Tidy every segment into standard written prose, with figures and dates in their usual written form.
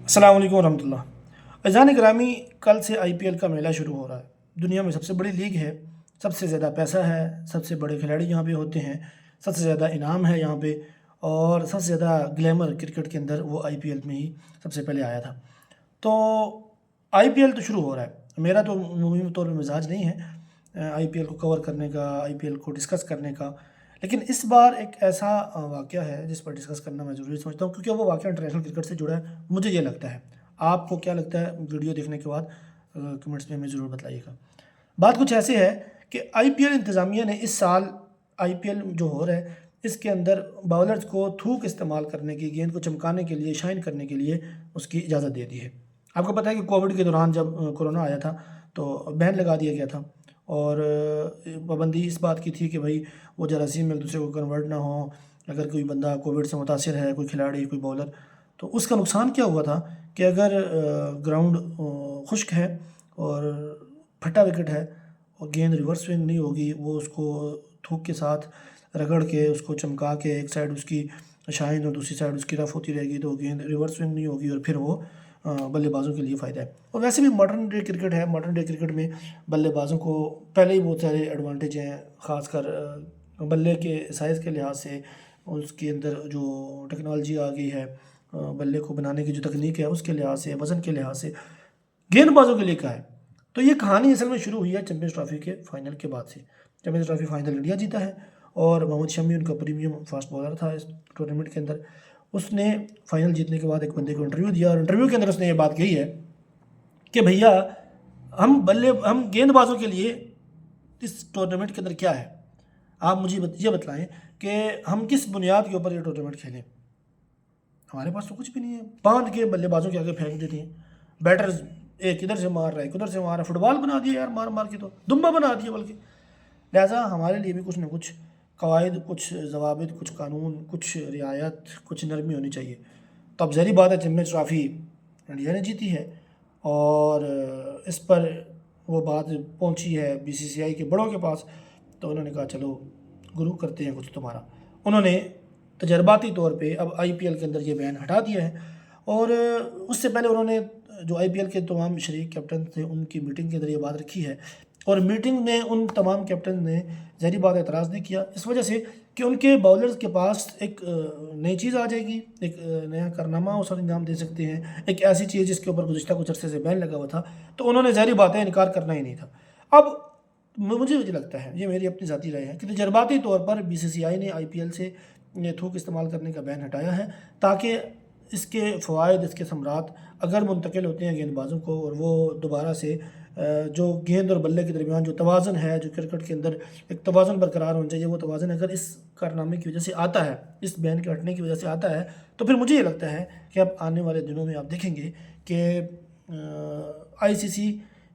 السلام علیکم ورحمۃ اللہ۔ اذان گرامی، کل سے آئی پی ایل کا میلہ شروع ہو رہا ہے۔ دنیا میں سب سے بڑی لیگ ہے، سب سے زیادہ پیسہ ہے، سب سے بڑے کھلاڑی یہاں پہ ہوتے ہیں، سب سے زیادہ انعام ہے یہاں پہ، اور سب سے زیادہ گلیمر کرکٹ کے اندر وہ آئی پی ایل میں ہی سب سے پہلے آیا تھا۔ تو آئی پی ایل تو شروع ہو رہا ہے۔ میرا تو عمومی طور پہ مزاج نہیں ہے آئی پی ایل کو کور کرنے کا، آئی پی ایل کو ڈسکس کرنے کا، لیکن اس بار ایک ایسا واقعہ ہے جس پر ڈسکس کرنا میں ضروری سمجھتا ہوں، کیونکہ وہ واقعہ انٹرنیشنل کرکٹ سے جڑا ہے، مجھے یہ لگتا ہے۔ آپ کو کیا لگتا ہے ویڈیو دیکھنے کے بعد کمنٹس میں ہمیں ضرور بتلائیے گا۔ بات کچھ ایسی ہے کہ آئی پی ایل انتظامیہ نے اس سال آئی پی ایل جو ہو رہا ہے اس کے اندر باولرز کو تھوک استعمال کرنے کی، گیند کو چمکانے کے لیے، شائن کرنے کے لیے اس کی اجازت دے دی ہے۔ آپ کو پتہ ہے کہ کووڈ کے دوران جب کورونا آیا تھا تو بین لگا دیا گیا تھا، اور پابندی اس بات کی تھی کہ بھائی وہ جراثیم ایک دوسرے کو کنورٹ نہ ہوں۔ اگر کوئی بندہ کووڈ سے متاثر ہے، کوئی کھلاڑی، کوئی بولر، تو اس کا نقصان کیا ہوا تھا کہ اگر گراؤنڈ خشک ہے اور پھٹا وکٹ ہے اور گیند ریورس سوئنگ نہیں ہوگی، وہ اس کو تھوک کے ساتھ رگڑ کے، اس کو چمکا کے، ایک سائڈ اس کی شائن اور دوسری سائڈ اس کی رف ہوتی رہے گی، تو گیند ریورس سوئنگ نہیں ہوگی، اور پھر وہ بلے بازوں کے لیے فائدہ ہے۔ اور ویسے بھی ماڈرن ڈے کرکٹ ہے، ماڈرن ڈے کرکٹ میں بلے بازوں کو پہلے ہی بہت سارے ایڈوانٹیج ہیں، خاص کر بلے کے سائز کے لحاظ سے، اس کے اندر جو ٹیکنالوجی آ گئی ہے، بلے کو بنانے کی جو تکنیک ہے اس کے لحاظ سے، وزن کے لحاظ سے، گیند بازوں کے لیے کیا ہے۔ تو یہ کہانی اصل میں شروع ہوئی ہے چیمپئنز ٹرافی کے فائنل کے بعد سے۔ چیمپئنز ٹرافی فائنل انڈیا جیتا ہے، اور محمد شمی ان کا پریمیم فاسٹ بالر تھا اس ٹورنامنٹ کے اندر۔ اس نے فائنل جیتنے کے بعد ایک بندے کو انٹرویو دیا، اور انٹرویو کے اندر اس نے یہ بات کہی ہے کہ بھیا ہم گیند بازوں کے لیے اس ٹورنامنٹ کے اندر کیا ہے، آپ مجھے یہ بتلائیں کہ ہم کس بنیاد کے اوپر یہ ٹورنامنٹ کھیلیں۔ ہمارے پاس تو کچھ بھی نہیں ہے، باندھ کے بلے بازوں کے آگے پھینک دیتے ہیں، بیٹرز ایک ادھر سے مار رہا ہے، ایک ادھر سے مار رہا ہے، فٹ بال بنا دیا یار، مار مار کے تو دمبا بنا دیا بلکہ۔ لہٰذا ہمارے لیے بھی کچھ نہ کچھ قواعد، کچھ ضوابط، کچھ قانون، کچھ رعایت، کچھ نرمی ہونی چاہیے۔ تو اب ظاہری بات ہے چیمپئنز ٹرافی انڈیا نے جیتی ہے، اور اس پر وہ بات پہنچی ہے بی سی سی آئی کے بڑوں کے پاس، تو انہوں نے کہا چلو گرو کرتے ہیں کچھ تمہارا۔ انہوں نے تجرباتی طور پہ اب آئی پی ایل کے اندر یہ بین ہٹا دیا ہے، اور اس سے پہلے انہوں نے جو آئی پی ایل کے تمام شریک کیپٹن تھے ان کی میٹنگ کے اندر یہ بات رکھی ہے، اور میٹنگ میں ان تمام کیپٹن نے ظاہری بات اعتراض نہیں کیا، اس وجہ سے کہ ان کے باؤلرز کے پاس ایک نئی چیز آ جائے گی، ایک نیا کارنامہ وہ سر انجام دے سکتے ہیں، ایک ایسی چیز جس کے اوپر گزشتہ کچھ عرصے سے بین لگا ہوا تھا، تو انہوں نے ظاہری بات ہے انکار کرنا ہی نہیں تھا۔ اب مجھے لگتا ہے، یہ میری اپنی ذاتی رائے ہے، کہ تجرباتی طور پر بی سی سی آئی نے آئی پی ایل سے تھوک استعمال کرنے کا بین ہٹایا ہے، تاکہ اس کے فوائد، اس کے ثمرات اگر منتقل ہوتے ہیں گیند بازوں کو، اور وہ دوبارہ سے جو گیند اور بلے کے درمیان جو توازن ہے، جو کرکٹ کے اندر ایک توازن برقرار ہونا چاہیے، وہ توازن اگر اس کارنامے کی وجہ سے آتا ہے، اس بین کے ہٹنے کی وجہ سے آتا ہے، تو پھر مجھے یہ لگتا ہے کہ اب آنے والے دنوں میں آپ دیکھیں گے کہ آئی سی سی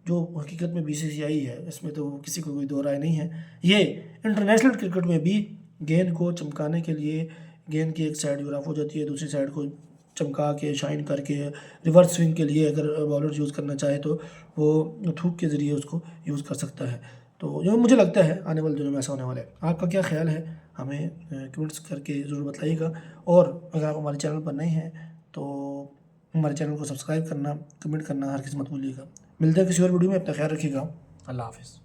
جو حقیقت میں بی سی سی آئی ہے، اس میں تو کسی کو کوئی دو رائے نہیں ہے، یہ انٹرنیشنل کرکٹ میں بھی گیند کو چمکانے کے لیے، گیند کی ایک سائڈ جو رف ہو جاتی ہے دوسری سائڈ کو چمکا کے، شائن کر کے، ریورس سوئنگ کے لیے اگر بالر یوز کرنا چاہے تو وہ تھوک کے ذریعے اس کو یوز کر سکتا ہے۔ تو جو مجھے لگتا ہے آنے والے دنوں میں ایسا ہونے والا ہے۔ آپ کا کیا خیال ہے، ہمیں کمنٹس کر کے ضرور بتائیے گا، اور اگر آپ ہمارے چینل پر نئے ہیں تو ہمارے چینل کو سبسکرائب کرنا، کمنٹ کرنا ہر کس مت بھولیے گا۔ ملتے ہیں کسی اور ویڈیو میں، اپنا خیال رکھیے گا، اللہ حافظ۔